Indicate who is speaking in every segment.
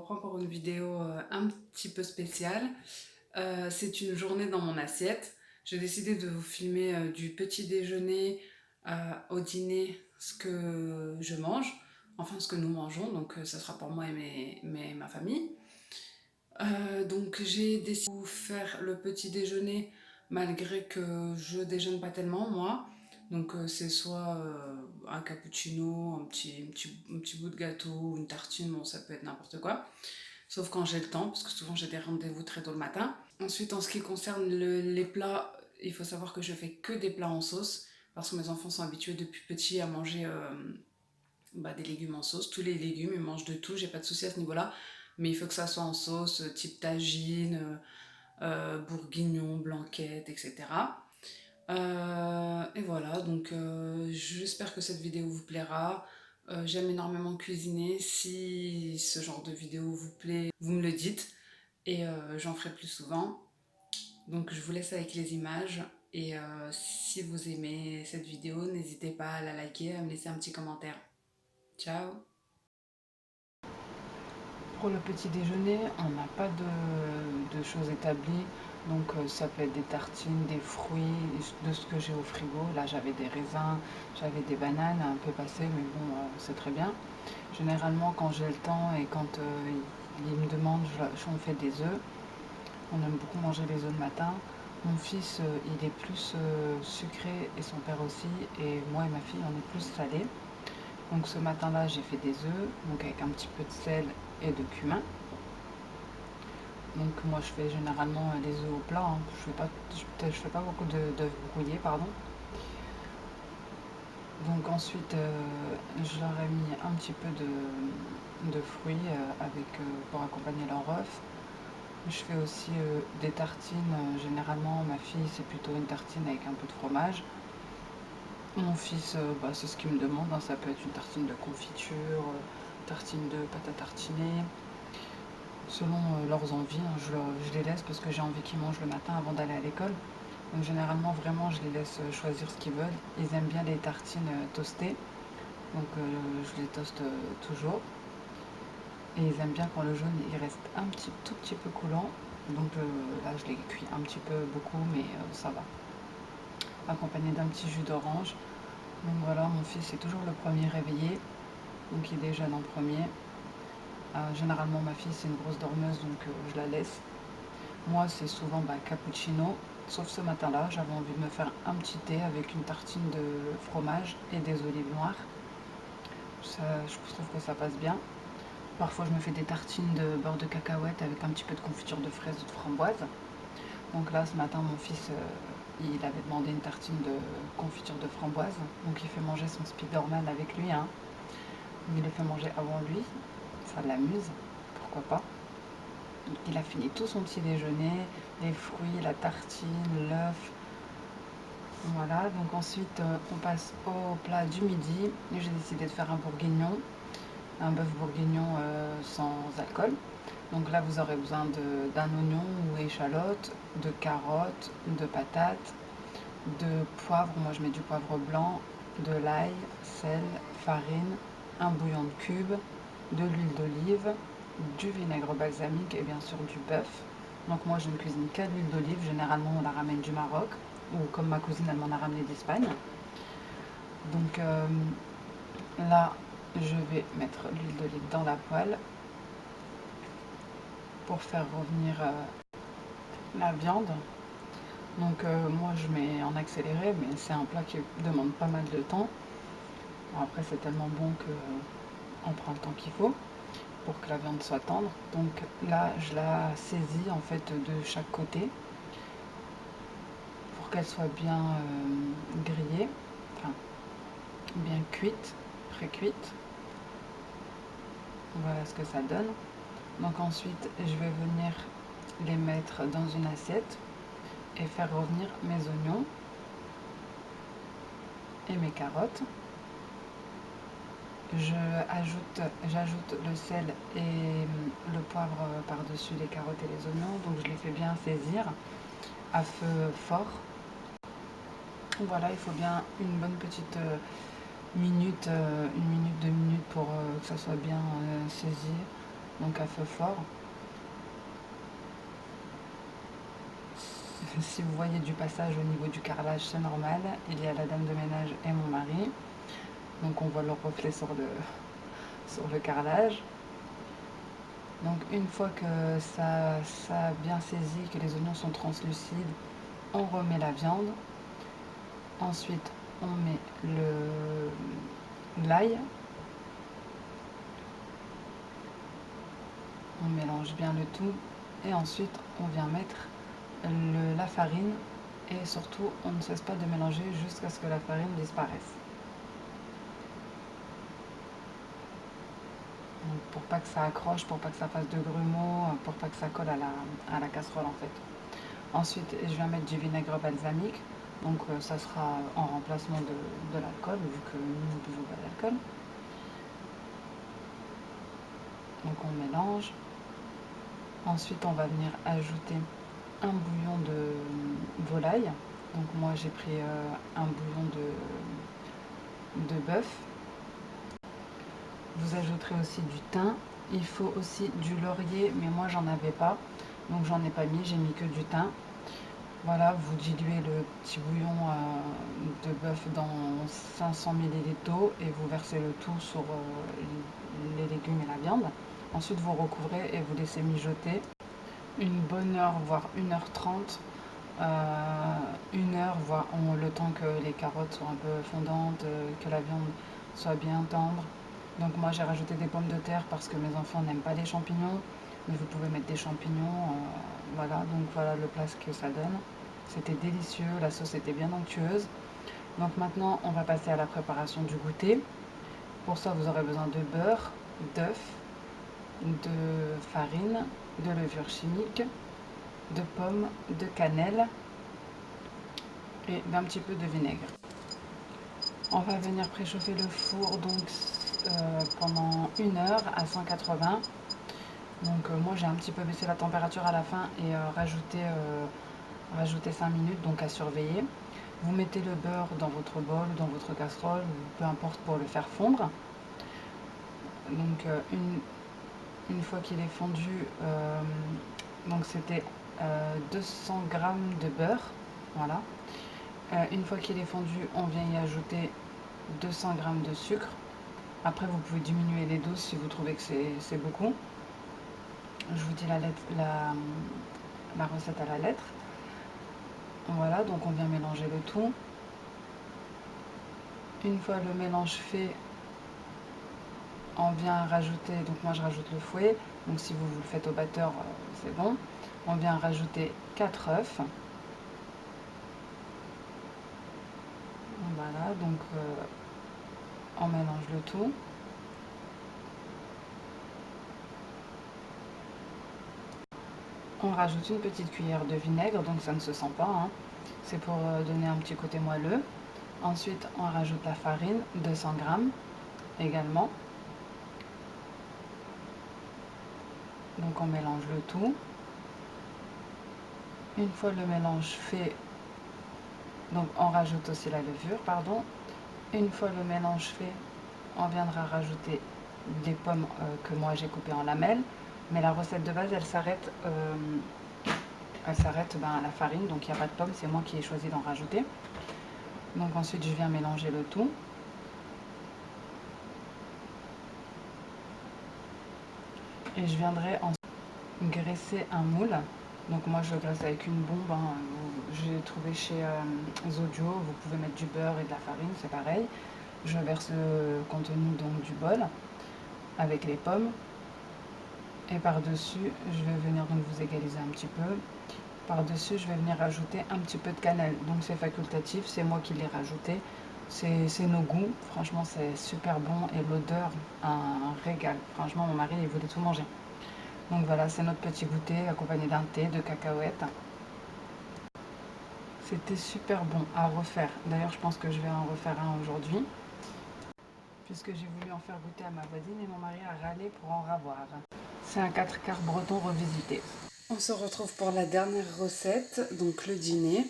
Speaker 1: reprends pour une vidéo un petit peu spéciale. C'est une journée dans mon assiette. J'ai décidé de vous filmer du petit déjeuner au dîner ce que je mange, enfin ce que nous mangeons, donc ça sera pour moi et ma famille. Donc j'ai décidé de vous faire le petit déjeuner malgré que je déjeune pas tellement moi. Donc c'est soit un cappuccino, un petit bout de gâteau, ou une tartine, bon ça peut être n'importe quoi. Sauf quand j'ai le temps, parce que souvent j'ai des rendez-vous très tôt le matin. Ensuite, en ce qui concerne les plats, il faut savoir que je fais que des plats en sauce, parce que mes enfants sont habitués depuis petit à manger des légumes en sauce. Tous les légumes, ils mangent de tout, j'ai pas de souci à ce niveau-là. Mais il faut que ça soit en sauce, type tagine, bourguignon, blanquette, etc. Et voilà, donc j'espère que cette vidéo vous plaira. J'aime énormément cuisiner. Si ce genre de vidéo vous plaît, vous me le dites et j'en ferai plus souvent. Donc je vous laisse avec les images et si vous aimez cette vidéo, n'hésitez pas à la liker, à me laisser un petit commentaire. Ciao! Pour le petit déjeuner, on n'a pas de choses établies. Donc ça peut être des tartines, des fruits, de ce que j'ai au frigo. Là j'avais des raisins, j'avais des bananes un peu passées, mais bon c'est très bien. Généralement quand j'ai le temps et quand ils me demandent, j'en fais des œufs. On aime beaucoup manger les œufs le matin. Mon fils il est plus sucré et son père aussi. Et moi et ma fille on est plus salé. Donc ce matin-là, j'ai fait des œufs, donc avec un petit peu de sel et de cumin. Donc moi je fais généralement les œufs au plat, hein. Je fais pas beaucoup d'œufs brouillés, pardon. Donc ensuite, je leur ai mis un petit peu de fruits pour accompagner leur œuf. Je fais aussi des tartines. Généralement, ma fille, c'est plutôt une tartine avec un peu de fromage. Mon fils, c'est ce qu'il me demande, hein. Ça peut être une tartine de confiture, tartine de pâte à tartiner, selon leurs envies, hein. Je les laisse parce que j'ai envie qu'ils mangent le matin avant d'aller à l'école. Donc généralement, vraiment, je les laisse choisir ce qu'ils veulent. Ils aiment bien les tartines toastées, donc je les toste toujours. Et ils aiment bien quand le jaune il reste tout petit peu coulant. Donc là, je les cuis un petit peu beaucoup, mais ça va. Accompagné d'un petit jus d'orange. Donc voilà, mon fils est toujours le premier réveillé, donc il déjeune en premier. Généralement, ma fille, c'est une grosse dormeuse, donc je la laisse. Moi, c'est souvent cappuccino, sauf ce matin-là, j'avais envie de me faire un petit thé avec une tartine de fromage et des olives noires. Ça, je trouve que ça passe bien. Parfois, je me fais des tartines de beurre de cacahuète avec un petit peu de confiture de fraises ou de framboise. Donc là, ce matin, mon fils, il avait demandé une tartine de confiture de framboise. Donc il fait manger son Spiderman avec lui, hein. Il le fait manger avant lui. Ça l'amuse, pourquoi pas. Il a fini tout son petit déjeuner, les fruits, la tartine, l'œuf. Voilà, donc ensuite on passe au plat du midi. J'ai décidé de faire un bourguignon, un bœuf bourguignon sans alcool. Donc là vous aurez besoin d'un oignon ou échalote, de carottes, de patates, de poivre, moi je mets du poivre blanc, de l'ail, sel, farine, un bouillon de cubes, de l'huile d'olive, du vinaigre balsamique et bien sûr du bœuf. Donc moi je ne cuisine qu'à l'huile d'olive, généralement on la ramène du Maroc, ou comme ma cousine elle m'en a ramené d'Espagne. Donc là je vais mettre l'huile d'olive dans la poêle pour faire revenir la viande. Donc moi je mets en accéléré, mais c'est un plat qui demande pas mal de temps. Bon, après c'est tellement bon que on prend le temps qu'il faut pour que la viande soit tendre. Donc là je la saisis en fait de chaque côté pour qu'elle soit bien grillée, enfin bien cuite, pré-cuite. Voilà ce que ça donne. Donc ensuite je vais venir les mettre dans une assiette et faire revenir mes oignons et mes carottes. J'ajoute le sel et le poivre par-dessus les carottes et les oignons. Donc je les fais bien saisir à feu fort. Voilà, il faut bien une bonne petite minute, 1 minute, 2 minutes pour que ça soit bien saisi. donc à feu fort. Si vous voyez du passage au niveau du carrelage, c'est normal. Il y a la dame de ménage et mon mari. Donc on voit leur reflet sur le carrelage. Donc une fois que ça a bien saisi, que les oignons sont translucides, on remet la viande. Ensuite, on met l'ail. On mélange bien le tout. Et ensuite, on vient mettre la farine. Et surtout, on ne cesse pas de mélanger jusqu'à ce que la farine disparaisse. Donc, pour pas que ça accroche, pour pas que ça fasse de grumeaux, pour pas que ça colle à la casserole en fait. Ensuite, je viens mettre du vinaigre balsamique. Donc ça sera en remplacement de l'alcool, vu que nous ne buvons pas d'alcool. Donc on mélange. Ensuite, on va venir ajouter un bouillon de volaille. Donc moi j'ai pris un bouillon de bœuf. Vous ajouterez aussi du thym. Il faut aussi du laurier, mais moi j'en avais pas. Donc j'en ai pas mis, j'ai mis que du thym. Voilà, vous diluez le petit bouillon de bœuf dans 500 ml d'eau et vous versez le tout sur les légumes et la viande. Ensuite, vous recouvrez et vous laissez mijoter une bonne heure, voire 1h30. 1 heure, voire le temps que les carottes soient un peu fondantes, que la viande soit bien tendre. Donc moi j'ai rajouté des pommes de terre parce que mes enfants n'aiment pas les champignons, mais vous pouvez mettre des champignons, voilà, donc voilà le plat que ça donne. C'était délicieux, la sauce était bien onctueuse. Donc maintenant on va passer à la préparation du goûter. Pour ça vous aurez besoin de beurre, d'œuf, de farine, de levure chimique, de pommes, de cannelle et d'un petit peu de vinaigre. On va venir préchauffer le four donc pendant 1 heure à 180. Donc moi j'ai un petit peu baissé la température à la fin et rajouté 5 minutes, donc à surveiller. Vous mettez le beurre dans votre bol, dans votre casserole, peu importe pour le faire fondre. Donc une fois qu'il est fondu, donc c'était 200 g de beurre, voilà. Une fois qu'il est fondu, on vient y ajouter 200 g de sucre. Après, vous pouvez diminuer les doses si vous trouvez que c'est beaucoup. Je vous dis la recette à la lettre. Voilà, donc on vient mélanger le tout. Une fois le mélange fait, on vient rajouter, donc moi je rajoute le fouet. Donc si vous le faites au batteur, c'est bon. On vient rajouter 4 œufs. Voilà, donc on mélange le tout. On rajoute une petite cuillère de vinaigre, donc ça ne se sent pas, hein. C'est pour donner un petit côté moelleux. Ensuite, on rajoute la farine, 200 g également. Donc on mélange le tout. Une fois le mélange fait, donc on rajoute aussi la levure, pardon. Une fois le mélange fait, on viendra rajouter des pommes que moi j'ai coupées en lamelles. Mais la recette de base, elle s'arrête à la farine, donc il n'y a pas de pommes, c'est moi qui ai choisi d'en rajouter. Donc ensuite, je viens mélanger le tout. Et je viendrai ensuite graisser un moule. Donc moi je le graisse avec une bombe, hein. J'ai trouvé chez Zodio, vous pouvez mettre du beurre et de la farine, c'est pareil. Je verse le contenu donc du bol avec les pommes. Et par-dessus, je vais venir donc vous égaliser un petit peu. Par-dessus, je vais venir rajouter un petit peu de cannelle. Donc c'est facultatif, c'est moi qui l'ai rajouté. C'est nos goûts, franchement c'est super bon et l'odeur, un régal. Franchement mon mari il voulait tout manger. Donc voilà, c'est notre petit goûter accompagné d'un thé, de cacahuètes. C'était super bon à refaire. D'ailleurs, je pense que je vais en refaire un aujourd'hui, puisque j'ai voulu en faire goûter à ma voisine et mon mari a râlé pour en ravoir. C'est un 4 quarts breton revisité. On se retrouve pour la dernière recette, donc le dîner.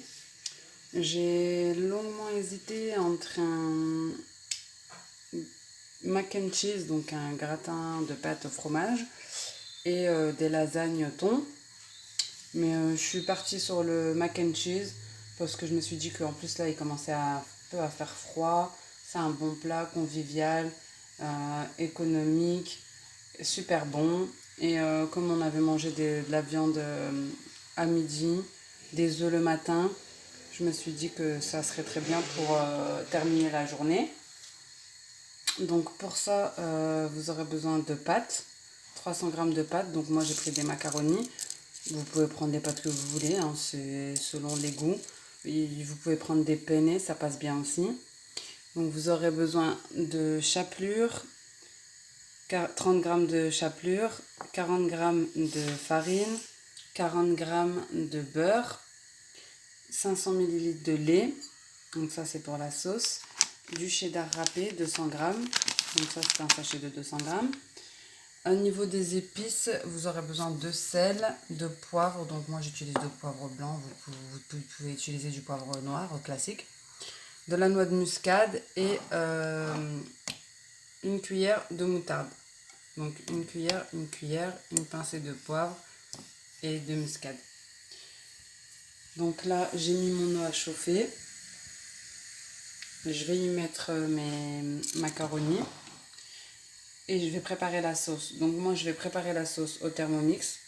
Speaker 1: J'ai longuement hésité entre un mac and cheese, donc un gratin de pâte au fromage, et des lasagnes thon. Mais je suis partie sur le mac and cheese parce que je me suis dit qu'en plus là il commençait un peu à faire froid. C'est un bon plat, convivial, économique, super bon. Et comme on avait mangé de la viande à midi, des œufs le matin, je me suis dit que ça serait très bien pour terminer la journée. Donc pour ça, vous aurez besoin de pâtes, 300 g de pâtes. Donc moi j'ai pris des macaronis. Vous pouvez prendre les pâtes que vous voulez, hein, c'est selon les goûts. Et vous pouvez prendre des penne, ça passe bien aussi. Donc vous aurez besoin de chapelure, 30 g de chapelure, 40 g de farine, 40 g de beurre, 500 ml de lait, donc ça c'est pour la sauce, du cheddar râpé, 200 g, donc ça c'est un sachet de 200 g. Au niveau des épices, vous aurez besoin de sel, de poivre, donc moi j'utilise du poivre blanc, vous pouvez utiliser du poivre noir classique, de la noix de muscade et une cuillère de moutarde. Donc une cuillère, une pincée de poivre et de muscade. Donc là j'ai mis mon eau à chauffer. Je vais y mettre mes macaronis. Et je vais préparer la sauce. Donc moi je vais préparer la sauce au Thermomix.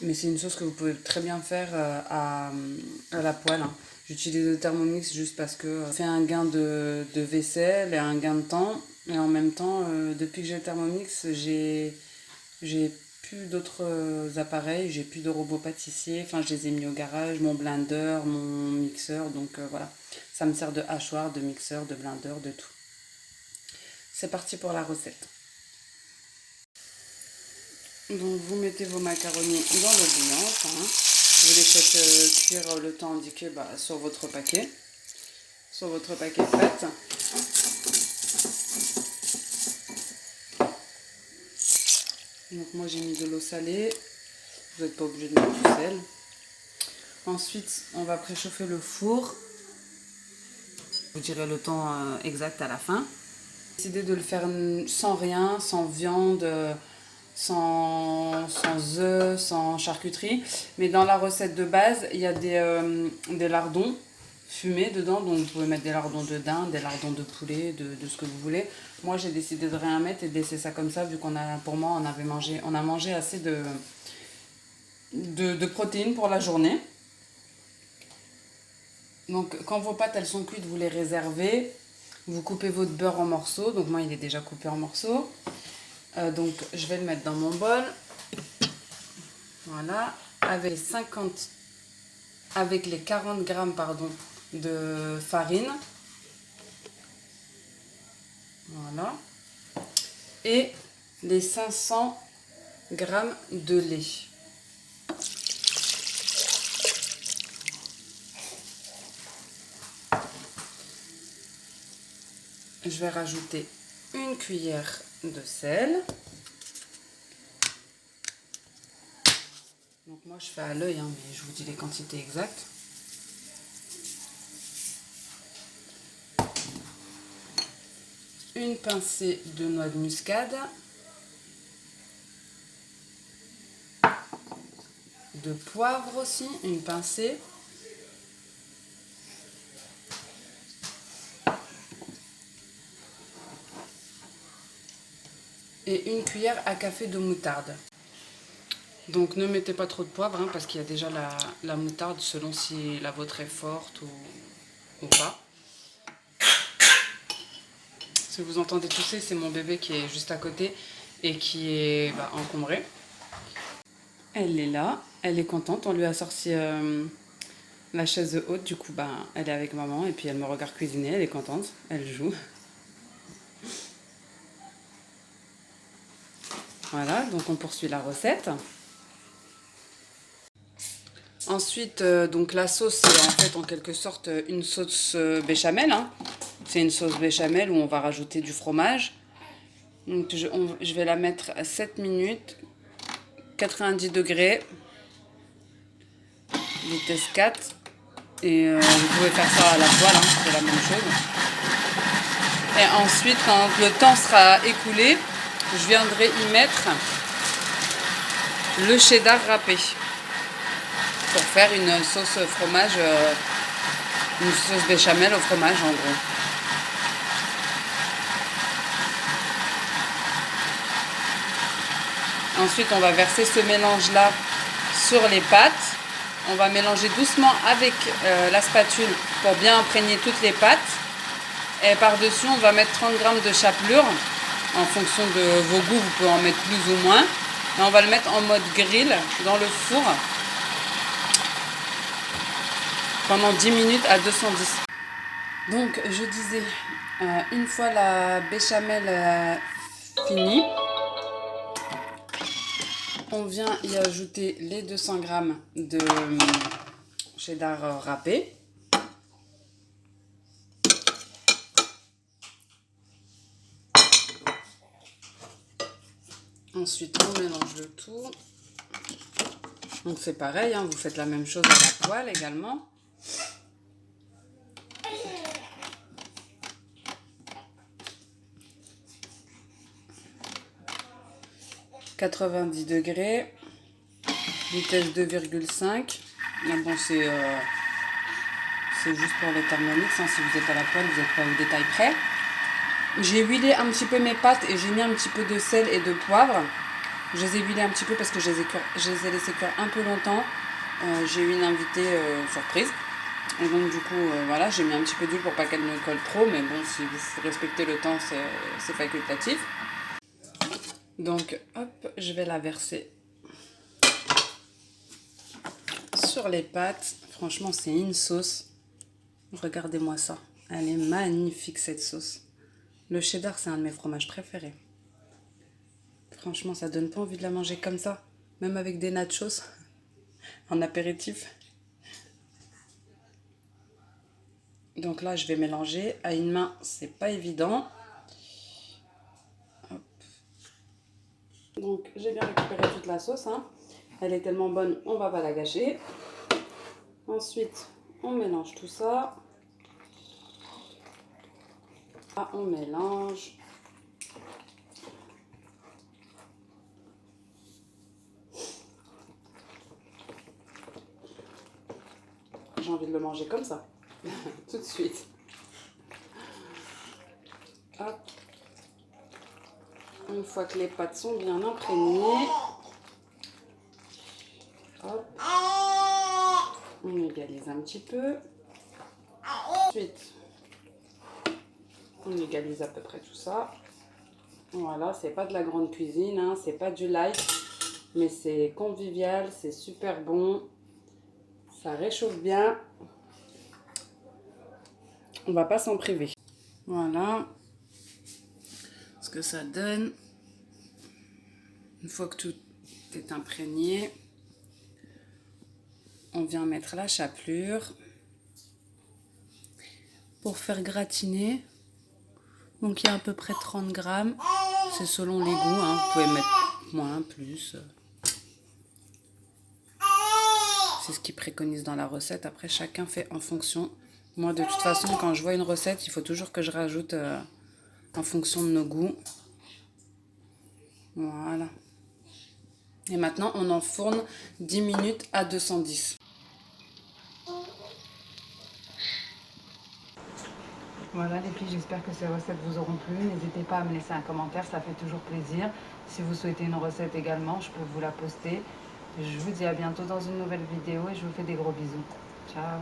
Speaker 1: Mais c'est une sauce que vous pouvez très bien faire à la poêle, hein. J'utilise le Thermomix juste parce que ça fait un gain de vaisselle et un gain de temps. Et en même temps, depuis que j'ai le Thermomix, j'ai plus d'autres appareils, j'ai plus de robots pâtissiers. Enfin, je les ai mis au garage, mon blender, mon mixeur. Donc voilà, ça me sert de hachoir, de mixeur, de blender, de tout. C'est parti pour la recette. Donc vous mettez vos macaronis dans l'eau bouillante, hein. Vous les faites cuire le temps indiqué sur votre paquet de pâtes. Donc moi j'ai mis de l'eau salée, vous n'êtes pas obligé de mettre du sel. Ensuite on va préchauffer le four, je vous dirai le temps exact à la fin. J'ai décidé de le faire sans rien, sans viande, sans œufs, sans charcuterie. Mais dans la recette de base, il y a des lardons fumés dedans. Donc vous pouvez mettre des lardons de dinde, des lardons de poulet, de ce que vous voulez. Moi j'ai décidé de rien mettre et de laisser ça comme ça, vu qu'on a, pour moi, on a mangé assez de protéines pour la journée. Donc quand vos pâtes elles sont cuites, vous les réservez. Vous coupez votre beurre en morceaux. Donc moi il est déjà coupé en morceaux. Donc je vais le mettre dans mon bol. Voilà. Avec les 40 g de farine. Voilà. Et les 500 g de lait. Je vais rajouter une cuillère de sel. Donc moi je fais à l'œil, hein, mais je vous dis les quantités exactes. Une pincée de noix de muscade. De poivre aussi, une pincée. Et une cuillère à café de moutarde. Donc ne mettez pas trop de poivre, hein, parce qu'il y a déjà la moutarde selon si la vôtre est forte ou pas. Si vous entendez tousser, c'est mon bébé qui est juste à côté et qui est encombré. Elle est là, elle est contente, on lui a sorti la chaise haute, du coup elle est avec maman et puis elle me regarde cuisiner, elle est contente, elle joue. Voilà, donc on poursuit la recette. Ensuite, donc la sauce, c'est en fait en quelque sorte une sauce béchamel, hein. C'est une sauce béchamel où on va rajouter du fromage. Donc je vais la mettre à 7 minutes, 90 degrés, vitesse 4. Et vous pouvez faire ça à la poêle, hein, c'est la même chose. Et ensuite, quand le temps sera écoulé, je viendrai y mettre le cheddar râpé pour faire une sauce fromage, une sauce béchamel au fromage en gros. Ensuite, on va verser ce mélange-là sur les pâtes. On va mélanger doucement avec la spatule pour bien imprégner toutes les pâtes. Et par-dessus, on va mettre 30 g de chapelure. En fonction de vos goûts, vous pouvez en mettre plus ou moins. Et on va le mettre en mode grill dans le four pendant 10 minutes à 210. Donc, je disais, une fois la béchamel finie, on vient y ajouter les 200 g de cheddar râpé. Ensuite, on mélange le tout. Donc c'est pareil, hein, vous faites la même chose à la poêle également. « 90 degrés, vitesse 2,5. Mais bon, c'est juste pour le Thermomix, hein, si vous êtes à la poêle, vous n'êtes pas au détail près. J'ai huilé un petit peu mes pâtes et j'ai mis un petit peu de sel et de poivre. Je les ai huilées un petit peu parce que je les ai laissées cuire un peu longtemps. J'ai eu une invitée surprise. Et donc du coup, voilà, j'ai mis un petit peu d'huile pour pas qu'elle ne colle trop. Mais bon, si vous respectez le temps, c'est facultatif. Donc, hop, je vais la verser sur les pâtes. Franchement, c'est une sauce. Regardez-moi ça. Elle est magnifique, cette sauce. Le cheddar, c'est un de mes fromages préférés. Franchement, ça donne pas envie de la manger comme ça. Même avec des nachos en apéritif. Donc là, je vais mélanger. À une main, c'est pas évident. Hop. Donc, j'ai bien récupéré toute la sauce. Hein. Elle est tellement bonne, on va pas la gâcher. Ensuite, on mélange tout ça. Là, on mélange. J'ai envie de le manger comme ça. Tout de suite. Hop. Une fois que les pâtes sont bien imprégnées, hop, on égalise un petit peu. Ensuite, on égalise à peu près tout ça. Voilà, c'est pas de la grande cuisine, hein, c'est pas du light, mais c'est convivial, c'est super bon. Ça réchauffe bien. On va pas s'en priver. Voilà ce que ça donne. Une fois que tout est imprégné, on vient mettre la chapelure pour faire gratiner. Donc il y a à peu près 30 g. C'est selon les goûts, hein. Vous pouvez mettre moins, plus. C'est ce qu'ils préconisent dans la recette. Après, chacun fait en fonction. Moi, de toute façon, quand je vois une recette, il faut toujours que je rajoute en fonction de nos goûts. Voilà. Et maintenant, on enfourne 10 minutes à 210. Voilà les filles, j'espère que ces recettes vous auront plu. N'hésitez pas à me laisser un commentaire, ça fait toujours plaisir. Si vous souhaitez une recette également, je peux vous la poster. Je vous dis à bientôt dans une nouvelle vidéo et je vous fais des gros bisous. Ciao.